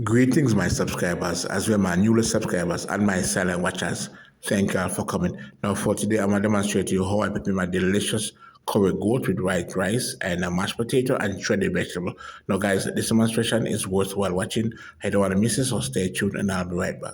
Greetings, my subscribers, as well my newest subscribers and my silent watchers. Thank you all for coming. Now, for today, I'm going to demonstrate to you how I prepare my delicious curry goat with white rice and a mashed potato and shredded vegetable. Now, guys, this demonstration is worthwhile watching. I don't want to miss it, so stay tuned and I'll be right back.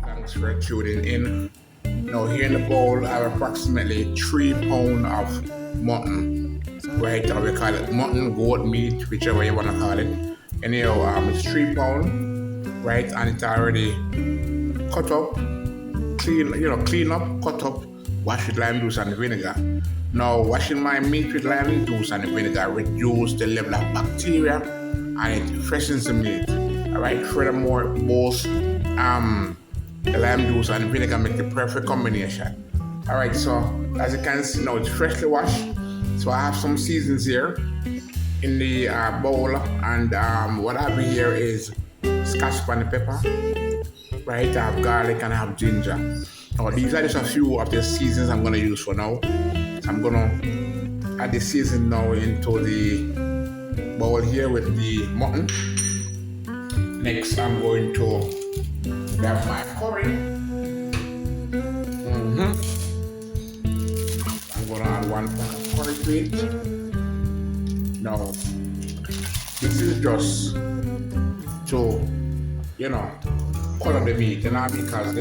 Thanks for tuning in. Now here in the bowl I have approximately 3 pounds of mutton. Right, or we call it mutton, goat meat, whichever you want to call it. Anyhow, it's 3 pounds, right, and it's already cut up, clean up, cut up, wash with lime juice and vinegar. Now washing my meat with lime juice and vinegar reduce the level of bacteria and it freshens the meat. Alright, furthermore, both the lime juice and vinegar make the perfect combination. Alright, so as you can see now it's freshly washed. So I have some seasons here in the bowl, and what I have here is scotch bonnet pepper, right? I have garlic and I have ginger. Now these are just a few of the seasons I'm gonna use for now. So I'm gonna add the season now into the bowl here with the mutton. Next I'm going to grab my curry. I'm gonna add 1 pack of curry to it. Now, this is just to, color the meat, because,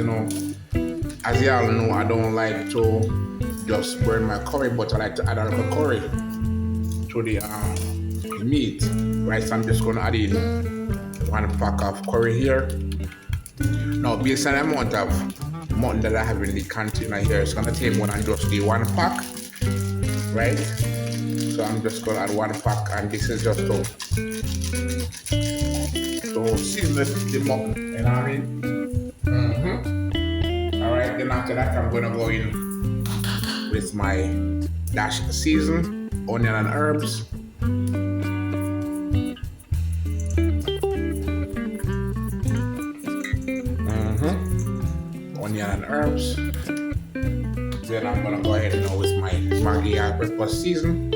as y'all know, I don't like to just burn my curry, but I like to add a little curry to the meat, right? So I'm just gonna add in 1 pack of curry here. Now, based on the amount of mutton that I have in the container here, it's gonna take more than just the 1 pack, right? So I'm just gonna add 1 pack, and this is just to season the mutton, you know what I mean? Alright, then after that I'm gonna go in with my dash season, onion and herbs. Onion and herbs. Then I'm gonna go ahead now with my Maggi pepper season.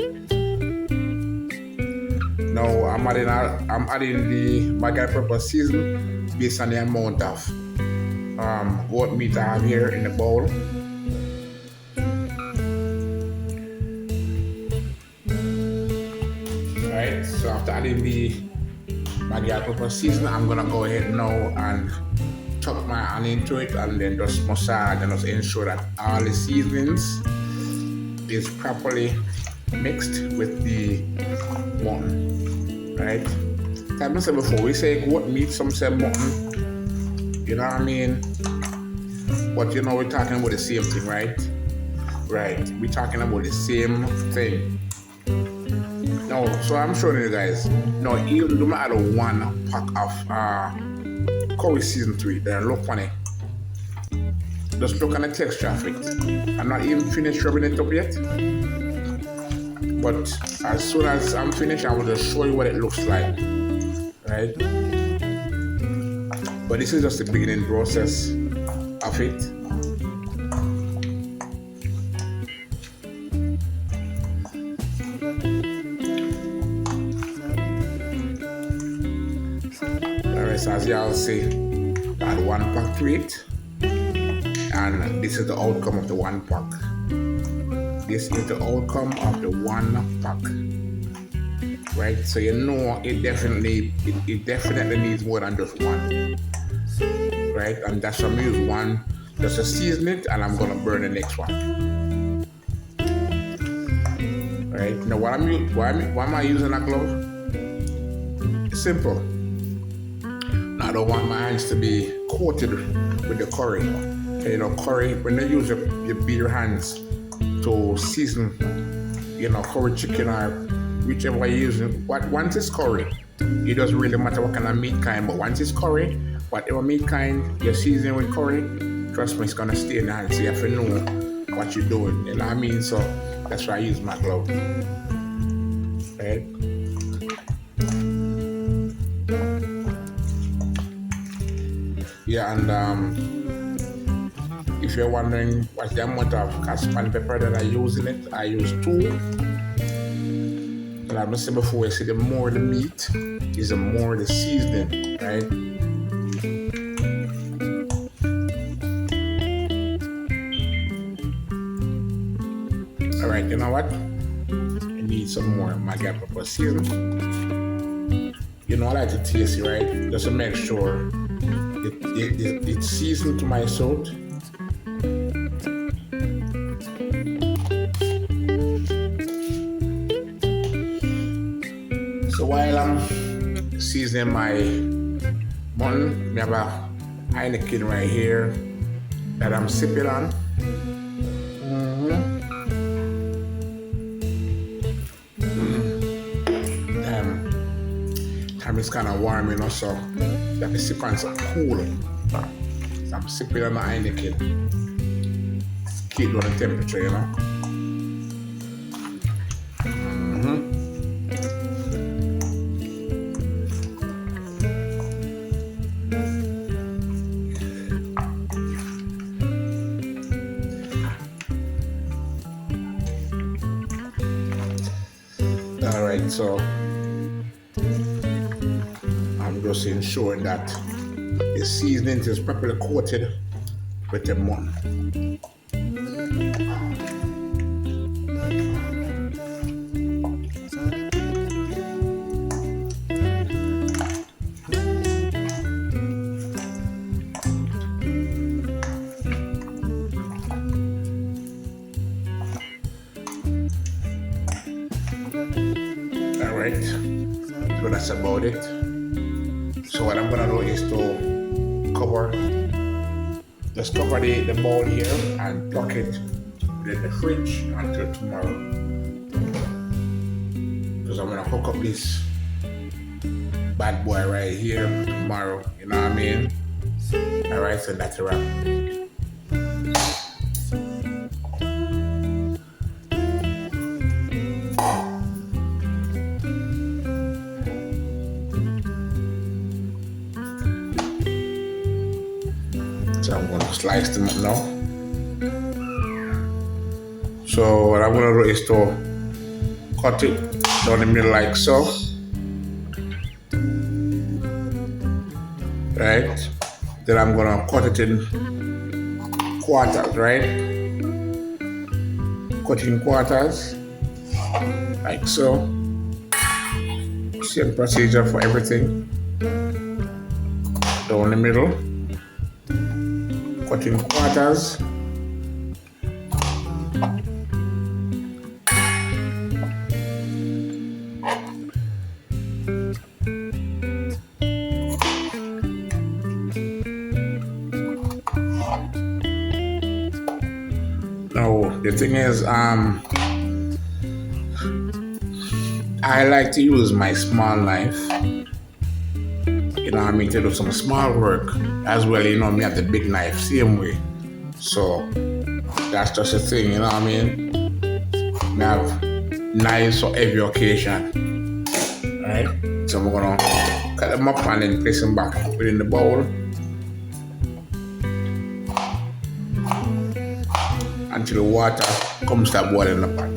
Now I'm adding the Maggi pepper season based on the amount of goat meat I have here in the bowl. Alright, so after adding the Maggi pepper season, I'm gonna go ahead now and chuck my onion into it and then just massage and just ensure that all the seasonings is properly mixed with the mutton, right? Like I said before, we say goat meat, some say mutton, you know what I mean? But we're talking about the same thing, right? Right, we're talking about the same thing. Now, so I'm showing you guys, now even though I add 1 pack of curry season to it, then look on it. Just look on the texture of it. I'm not even finished rubbing it up yet. But as soon as I'm finished, I will just show you what it looks like. Right? But this is just the beginning process of it. Alright, so as y'all see, add 1 pack to it. And this is the outcome of the 1 pack. This is the outcome of the 1 pack. Right? So it definitely needs more than just 1. Right? And that's why I'm use 1 just to season it, and I'm gonna burn the next one. Right? Now why am I using a glove? It's simple. I don't want my hands to be coated with the curry. Curry, when you use your bare hands to season, curry chicken or whichever you're using, once it's curry, it doesn't really matter what kind of meat kind, but once it's curry, whatever meat kind you're seasoning with curry, trust me, it's gonna stay in the hands. So you have to know what you're doing, you know what I mean? So that's why I use my glove. Right? Yeah, and if you're wondering what's the amount of cayenne pepper that I use in it, I use 2. Like I said before, I say the more the meat is the more the seasoning, right? All right, you know what? I need some more maggi pepper seasoning. I like to taste it, right? Just to make sure it's seasoned to my salt. So while I'm seasoning my mutton, I have a Heineken right here that I'm sipping on. Time is kind of warm, so let me sip on some cool. So I'm sipping on the Heineken. Keep down the temperature, All right, so I'm just ensuring that the seasoning is properly coated with the mutton. All right, so that's about it. So what I'm gonna do is to cover the bowl here and plug it in the fridge until tomorrow. Because I'm gonna hook up this bad boy right here tomorrow, you know what I mean? Alright, so that's a wrap. So I'm going to slice them up now. So what I'm going to do is to cut it down the middle like so. Right? Then I'm going to cut it in quarters, right? Cut in quarters like so. Same procedure for everything. Down the middle. Cut in quarters. Now the thing is, I like to use my small knife. You know what I mean, to do some small work as well, me have the big knife, same way. So that's just a thing, you know what I mean? We have knives for every occasion. Alright? So I'm gonna cut them up and then place them back within the bowl until the water comes to boil in the pot.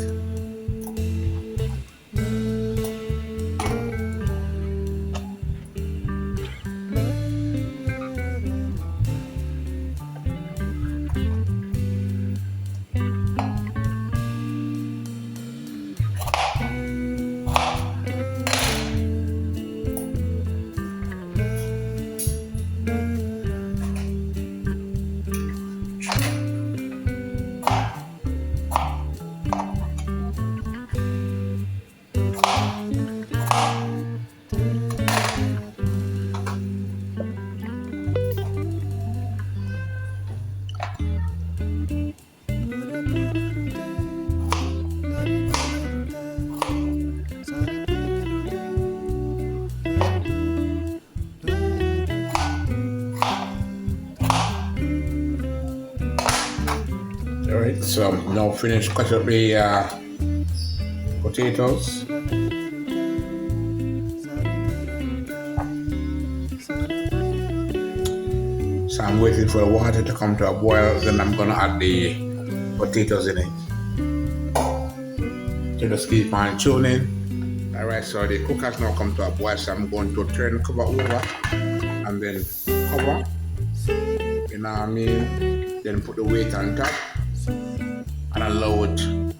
Alright, so now finish cut up the potatoes. So I'm waiting for the water to come to a boil, then I'm gonna add the potatoes in it. So just keep on tuning. Alright, so the cook has now come to a boil, so I'm going to turn the cover over and then cover. You know what I mean? Then put the weight on top and allow it to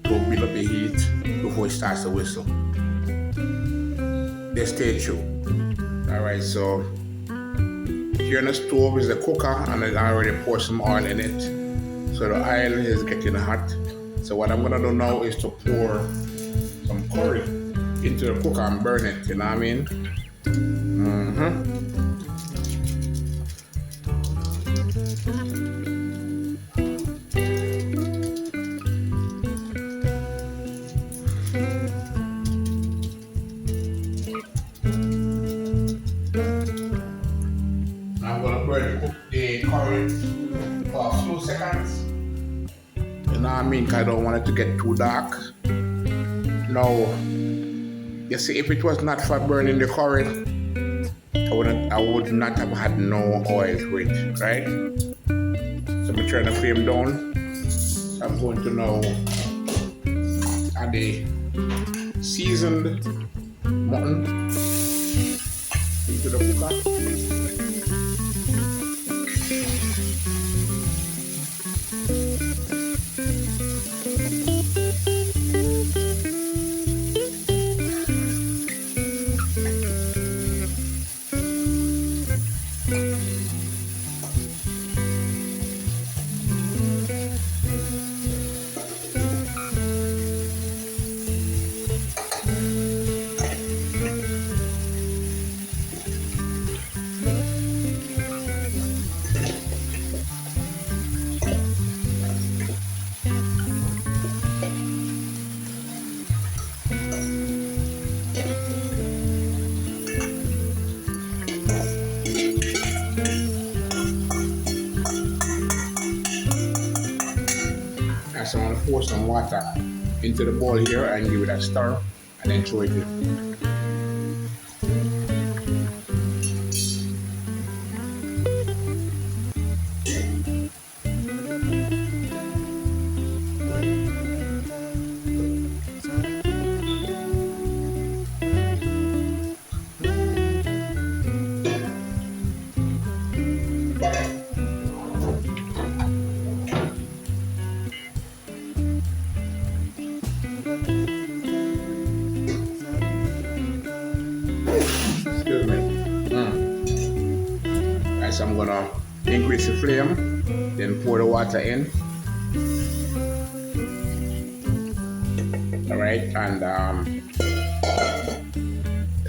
build up the heat before it starts to whistle. Just stay tuned. Alright, so here on the stove is the cooker and I already poured some oil in it. So the oil is getting hot. So what I'm gonna do now is to pour some curry into the cooker and burn it, you know what I mean? I'm gonna cook the curry for a few seconds. You know what I mean? 'Cause I don't want it to get too dark. Now, you see, if it was not for burning the curry, I would not have had no oil to it, right? So I'm turn the flame down. So I'm going to now add the seasoned mutton into the cooker. So I'm gonna pour some water into the bowl here and give it a stir and then throw it in. Excuse me. Right, so I'm gonna increase the flame, then pour the water in. Alright, and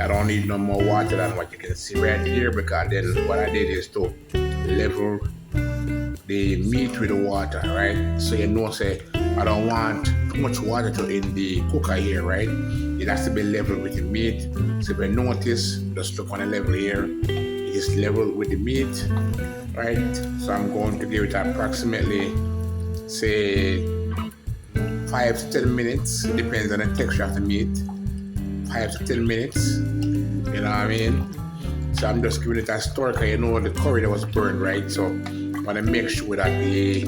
I don't need no more water than what you can see right here, because then what I did is to level the meat with the water, right? So you know, say I don't want too much water to in the cooker here, right? It has to be level with the meat. So if you notice, just look on the level here, it is level with the meat, right? So I'm going to give it approximately, say, 5 to 10 minutes. It depends on the texture of the meat. 5 to 10 minutes, you know what I mean? So I'm just giving it a stir, because you know the curry that was burned, right? So I want to make sure that the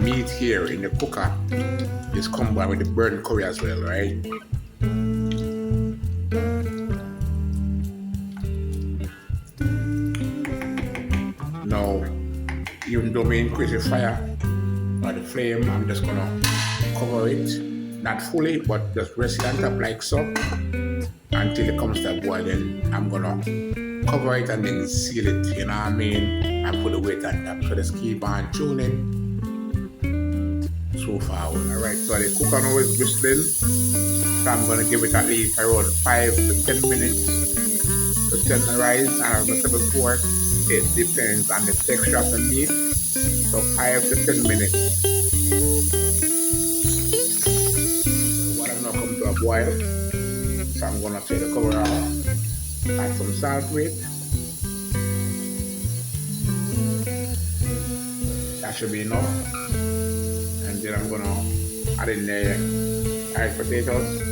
meat here in the cooker is combined with the burnt curry as well, right? Now, even though we increase the fire or the flame, I'm just gonna cover it, not fully, but just rest it on top like so until it comes to a boil. Then I'm gonna cover it and then seal it, you know what I mean? And put the weight on top. So just keep on tuning so far. Alright, so the cooker now is whistling. So I'm gonna give it at least around 5 to 10 minutes to tenderize. And as I said before, it depends on the texture of the meat. So 5 to 10 minutes. So water now come to a boil. So I'm gonna take the cover off, add some salt to it. That should be enough. And then I'm gonna add in the irish potatoes,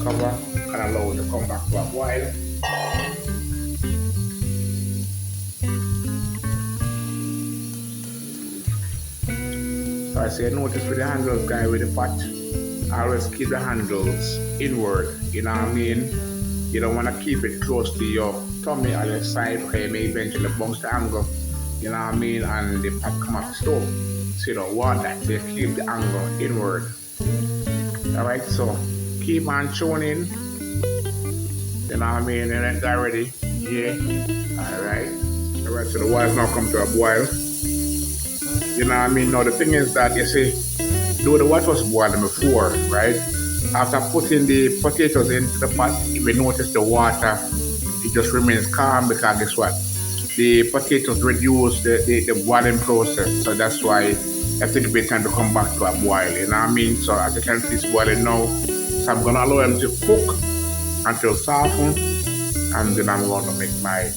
cover, and allow it to come back to a boil. So I say notice with the handles, guys, with the pot, always keep the handles inward, you know what I mean? You don't want to keep it close to your tummy or your side, okay, you may eventually bounce the angle, you know what I mean, and the pot come off the stove. So you don't want that, so you keep the angle inward. Alright, so keep on tuning, you know what I mean, and it's already, yeah, alright, so the water's now come to a boil. You know what I mean? Now the thing is that you see, though the water was boiling before, right? After putting the potatoes into the pot, if you notice the water, it just remains calm because guess what? The potatoes reduce the boiling process, so that's why you have to give it time to come back to a boil. You know what I mean? So as you can see, it's boiling now. So I'm gonna allow them to cook until soften, and then I'm gonna make my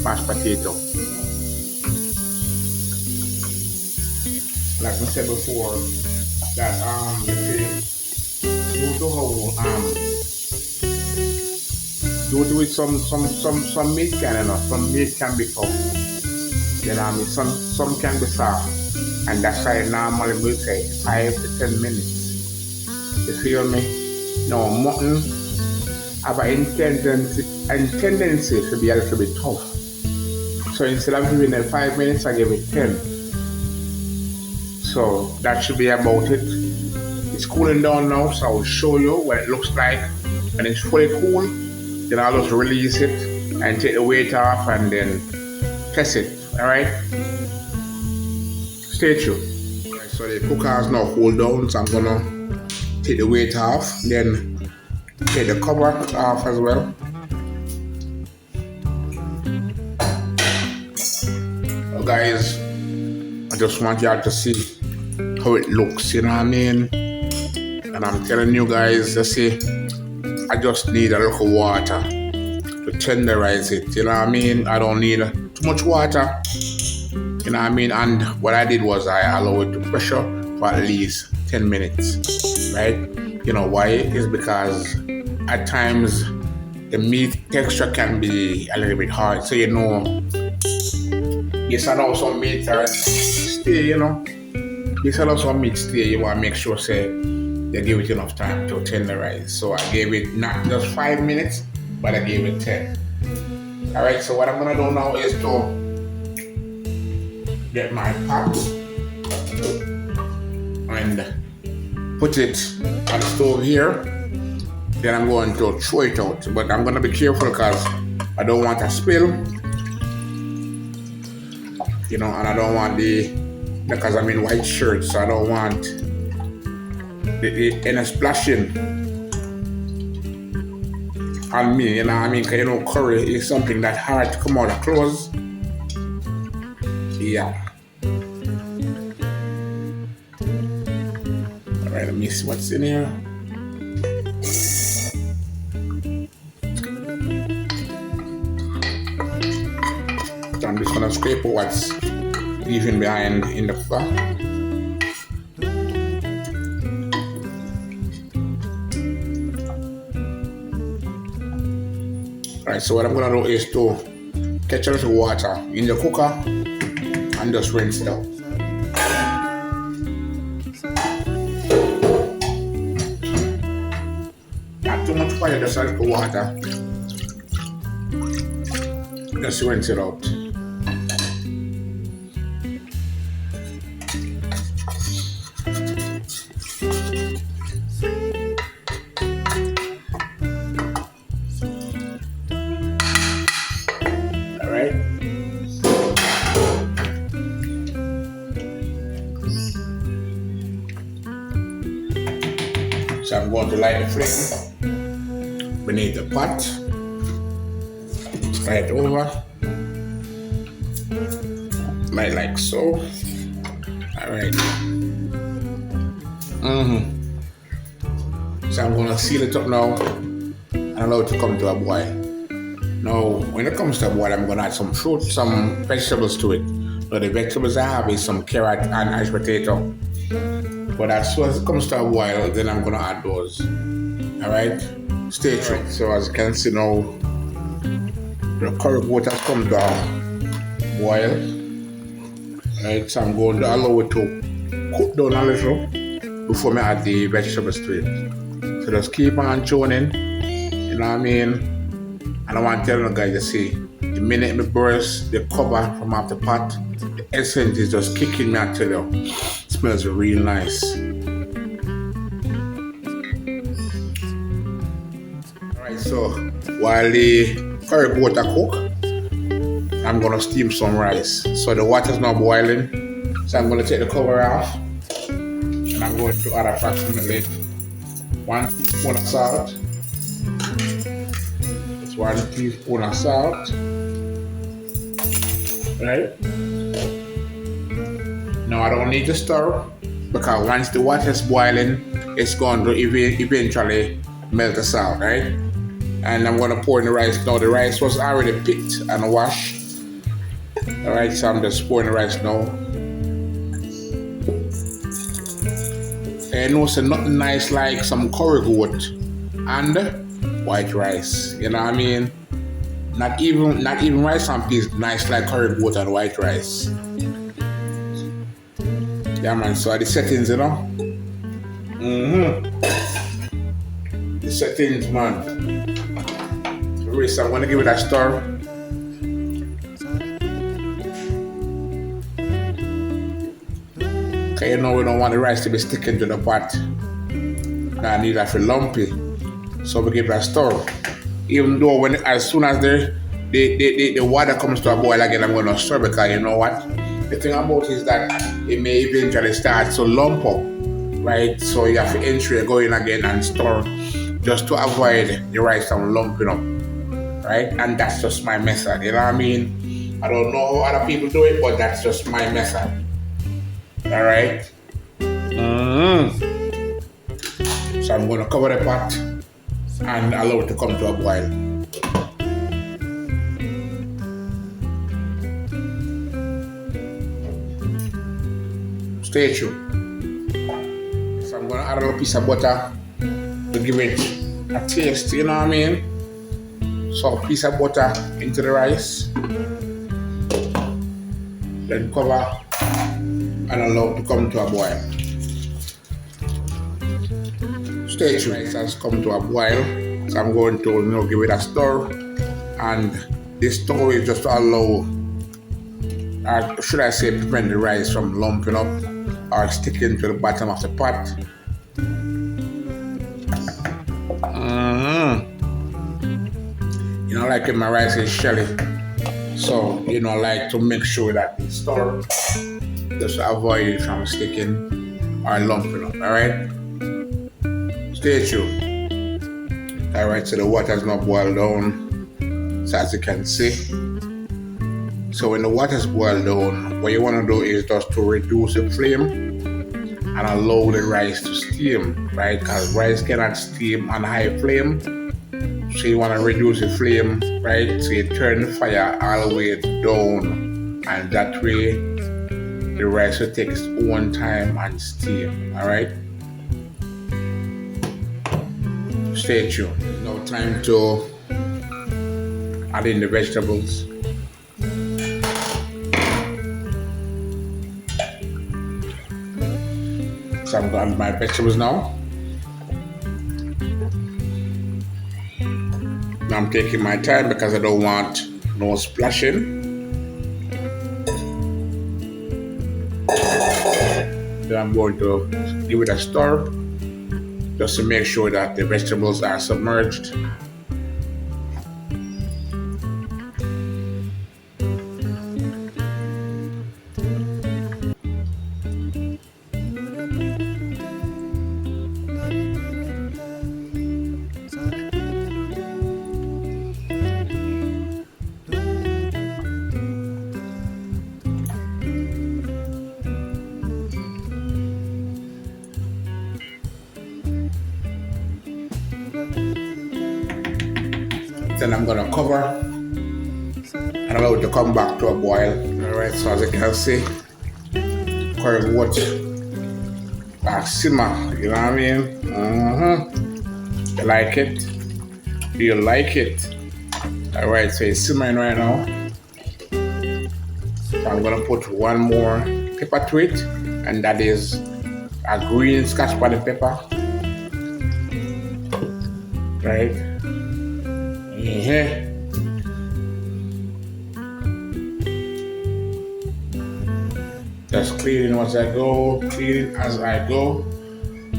mashed potato. Like I said before, that you see, due to how due to it some meat can, you know, some meat can be tough. You know what I mean? Some can be soft, and that's why normally we say 5 to 10 minutes. You feel me? No, mutton have a tendency to be a little bit tough. So instead of giving it 5 minutes, I give it 10. So that should be about it. It's cooling down now, so I'll show you what it looks like when it's fully cool. Then I'll just release it and take the weight off and then test it. Alright? Stay tuned. Right, so the cooker has now cooled down, so I'm gonna take the weight off, then take the cover off as well. So guys, I just want y'all to see how it looks, you know what I mean? And I'm telling you guys, you see, I just need a little water to tenderize it, you know what I mean? I don't need too much water, you know what I mean? And what I did was I allowed it to pressure for at least 10 minutes, right? You know why? It's because at times the meat texture can be a little bit hard, so you know, yes, I know some meat stay, you know. This allows some meat stay, you want to make sure say they give it enough time to tenderize. So I gave it not just 5 minutes, but I gave it 10. Alright, so what I'm gonna do now is to get my pot and put it on the stove here. Then I'm going to throw it out, but I'm gonna be careful because I don't want a spill, you know, and I don't want because I'm in white shirt, so I don't want any splashing on me, you know what I mean? Because you know, curry is something that's hard to come out of clothes. Yeah. Alright, let me see what's in here. So I'm just gonna scrape out what's leaving behind in the pot. Alright, so what I'm gonna do is to catch a little water in the cooker and just rinse it out. Not too much water, just a little water. Just rinse it out. So I'm going to light the flame beneath the pot, slide it over, light like so. Alright. So I'm going to seal it up now and allow it to come to a boil. Now, when it comes to boil, I'm gonna add some fruit, some vegetables to it. Now, the vegetables I have is some carrot and mashed potato. But as soon as it comes to a boil, then I'm gonna add those. All right, stay tuned. Right, so as you can see now, the curry goat has come to a boil. Right, so I'm going to allow it to cook down a little before I add the vegetables to it. So just keep on tuning, you know what I mean? And I want to tell you guys to see, the minute me burst the cover from off the pot, the essence is just kicking me out to you. It smells real nice. Alright, so while the curry goat are cook, I'm gonna steam some rice. So the water's now boiling. So I'm gonna take the cover off and I'm going to add approximately 1 teaspoon of salt. 1 teaspoon of salt. Right? Now I don't need to stir because once the water is boiling, it's going to eventually melt the salt, right? And I'm going to pour in the rice. Now the rice was already picked and washed. Alright, so I'm just pouring the rice now. And also nothing nice like some curry goat and white rice. You know what I mean? Not even rice and peas nice like curry goat and white rice. Yeah man, so the settings, you know? The settings, man. So I'm gonna give it a stir. Okay, you know we don't want the rice to be sticking to the pot. I need that for lumpy. So we give it a stir. Even though as soon as the water comes to a boil again, I'm gonna stir because you know what? The thing about it is that it may eventually start to lump up, right? So you have to ensure you go in again and stir just to avoid the rice from lumping up, right? And that's just my method, you know what I mean? I don't know how other people do it, but that's just my method. All right. So I'm gonna cover the pot and allow it to come to a boil. Stay tuned. So I'm gonna add a little piece of butter to give it a taste, you know what I mean? So a piece of butter into the rice, then cover and allow it to come to a boil. Stay tuned. Rice has come to a boil, so I'm going to give it a stir, and this stir is just to allow, or should I say, prevent the rice from lumping up or sticking to the bottom of the pot. You know, like when my rice is shelly, so you know, like to make sure that it's stir just to avoid it from sticking or lumping up. All right. Stay tuned. Alright, so the water is now boiled down, so as you can see. So when the water is boiled down, what you want to do is just to reduce the flame and allow the rice to steam, right? Because rice cannot steam on high flame. So you want to reduce the flame, right? So you turn the fire all the way down, and that way the rice will take its own time and steam, alright? Stay tuned. Now time to add in the vegetables. So I'm going to add my vegetables now. Now I'm taking my time because I don't want no splashing. Then I'm going to give it a stir, just to make sure that the vegetables are submerged. Then I'm gonna cover and allow it to come back to a boil. Alright, so as you can see, curry goat simmer, you know what I mean? You like it? Do you like it? Alright, so it's simmering right now. So I'm gonna put one more pepper to it, and that is a green scotch bonnet pepper. Right? Just cleaning as I go, cleaning as I go.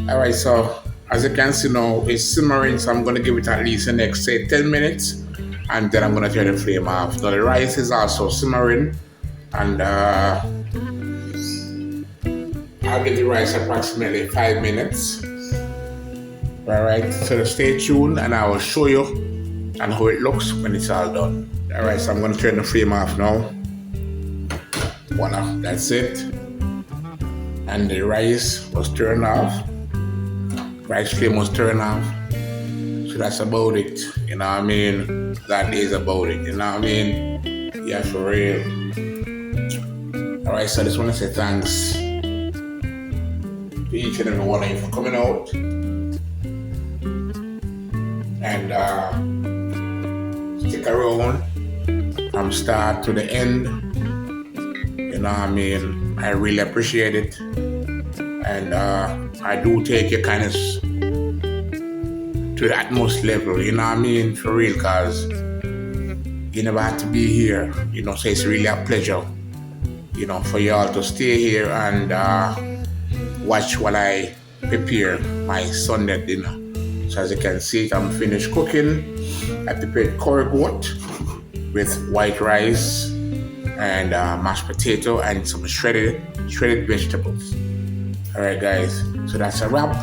Alright, so as you can see now, it's simmering, so I'm gonna give it at least the next, say, 10 minutes, and then I'm gonna turn the flame off. Now the rice is also simmering, and I'll give the rice approximately 5 minutes. Alright, so stay tuned and I will show you and how it looks when it's all done. Alright, so I'm going to turn the flame off now. Voila, that's it. And the rice was turned off. Rice flame was turned off. So that's about it. You know what I mean? That is about it. You know what I mean? Yeah, for real. Alright, so I just want to say thanks to each and every one of you for coming out. And stick around from start to the end. You know what I mean? I really appreciate it. And I do take your kindness to the utmost level, you know what I mean? For real, because you never had to be here, you know, so it's really a pleasure, you know, for y'all to stay here and watch while I prepare my Sunday dinner. So as you can see, I'm finished cooking. I prepared curry goat with white rice and mashed potato and some shredded vegetables. All right, guys. So that's a wrap.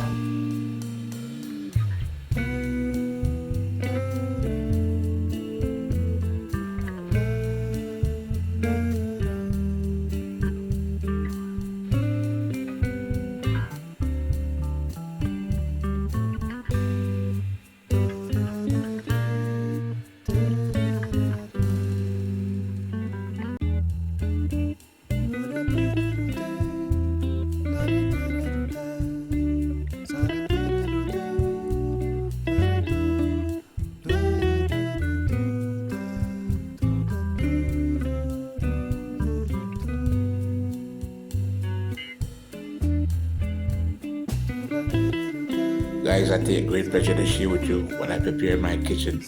Guys, I take great pleasure to share with you when I prepare my kitchen.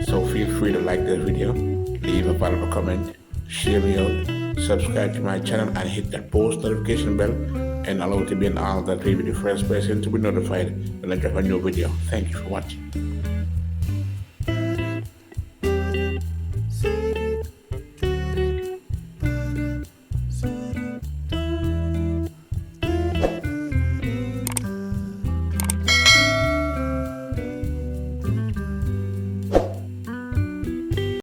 So feel free to like this video, leave a valuable comment, share me out, subscribe to my channel and hit that post notification bell and allow to be an all that will be the first person to be notified when I drop a new video. Thank you for watching.